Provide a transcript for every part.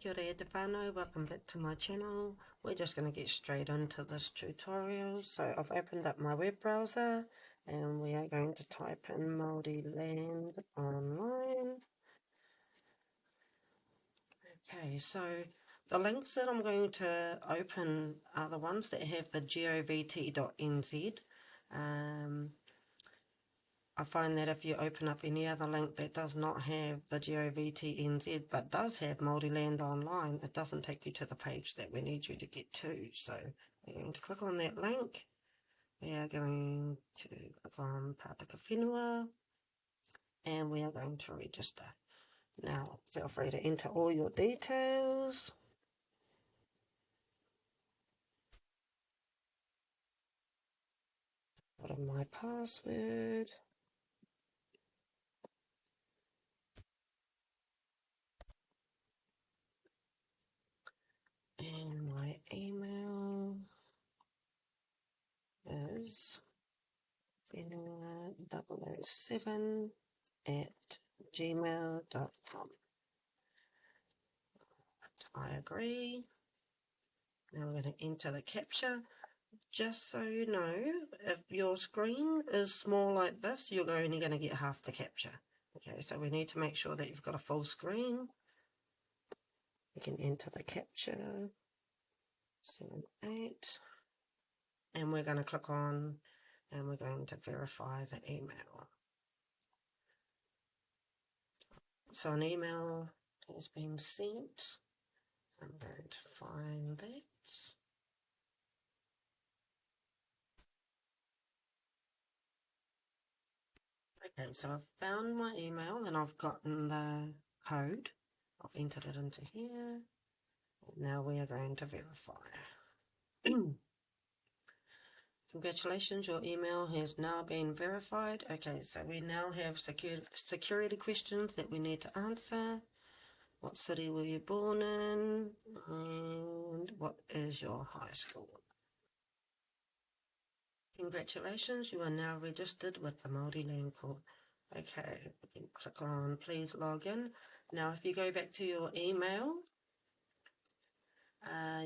Kia ora te whānau, welcome back to my channel. We're just going to get straight into this tutorial. So I've opened up my web browser and we are going to type in Maori land online. Okay, so the links that I'm going to open are the ones that have the govt.nz. I find that if you open up any other link that does not have the govt.nz but does have Māori Land Online, it doesn't take you to the page that we need you to get to. So we're going to click on that link. We are going to click on Pataka Whenua and we are going to register. Now feel free to enter all your details. Put in my password. And my email is whenua007@gmail.com. I agree. Now we're going to enter the captcha. Just so you know, if your screen is small like this, you're only going to get half the captcha. Okay, so we need to make sure that you've got a full screen. You can enter the captcha 78 and we're going to click on and we're going to verify the email. So an email has been sent. I'm going to find that. Okay, so I've found my email and I've gotten the code. I've entered it into here. And now we are going to verify. Congratulations, your email has now been verified. Okay, so we now have security questions that we need to answer. What city were you born in? And what is your high school? Congratulations, you are now registered with the Māori Land Court. Okay, we can click on please log in. Now if you go back to your email,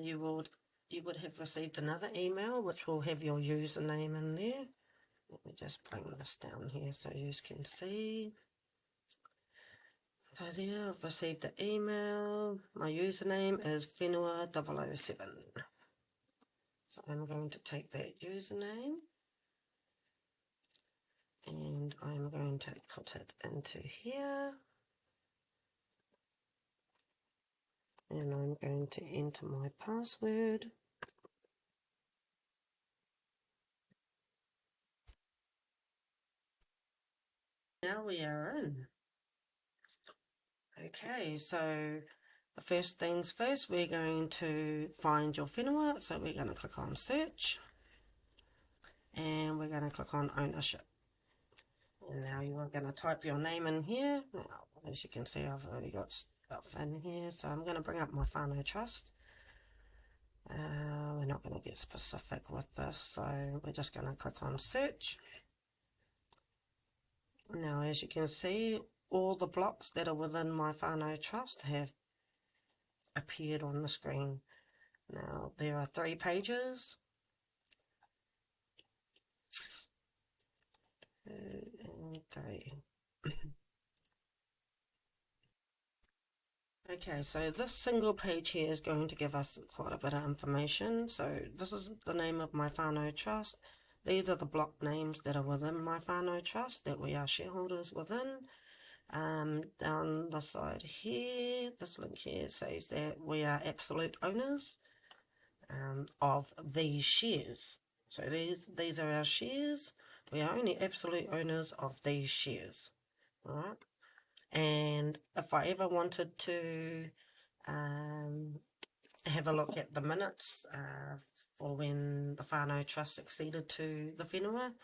you would have received another email which will have your username in there. Let me just bring this down here so you can see. So there, I've received an email. My username is Whenua007. So I'm going to take that username and I'm going to put it into here. And I'm going to enter my password. Now we are in. Okay, so the first things first, we're going to find your whenua. So we're going to click on search and we're going to click on ownership. And now you are going to type your name in here. Now, as you can see, I've already got stuff in here. So I'm going to bring up my whānau trust. We're not going to get specific with this, so we're just going to click on search. Now, as you can see, all the blocks that are within my whānau trust have appeared on the screen. Now, there are 3 pages. 2 and 3. Okay, so this single page here is going to give us quite a bit of information. So this is the name of my whānau trust. These are the block names that are within my whānau trust that we are shareholders within. Down the side here, this link here says that we are absolute owners of these shares. So these are our shares. We are only absolute owners of these shares. All right. And if I ever wanted to have a look at the minutes for when the whānau trust succeeded to the whenua,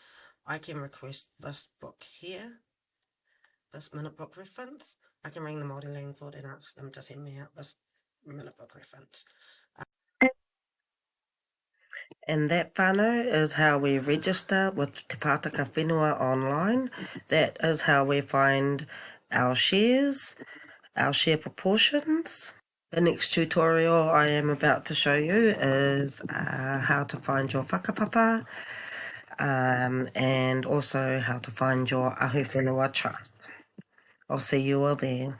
I can request this book here, this minute book reference. I can ring the Māori Land Court and ask them to send me out this minute book reference. And that whānau is how we register with Te Pataka Whenua online. That is how we find our shares, our share proportions. The next tutorial I am about to show you is how to find your whakapapa, and also how to find your ahu whenua trust. I'll see you all there.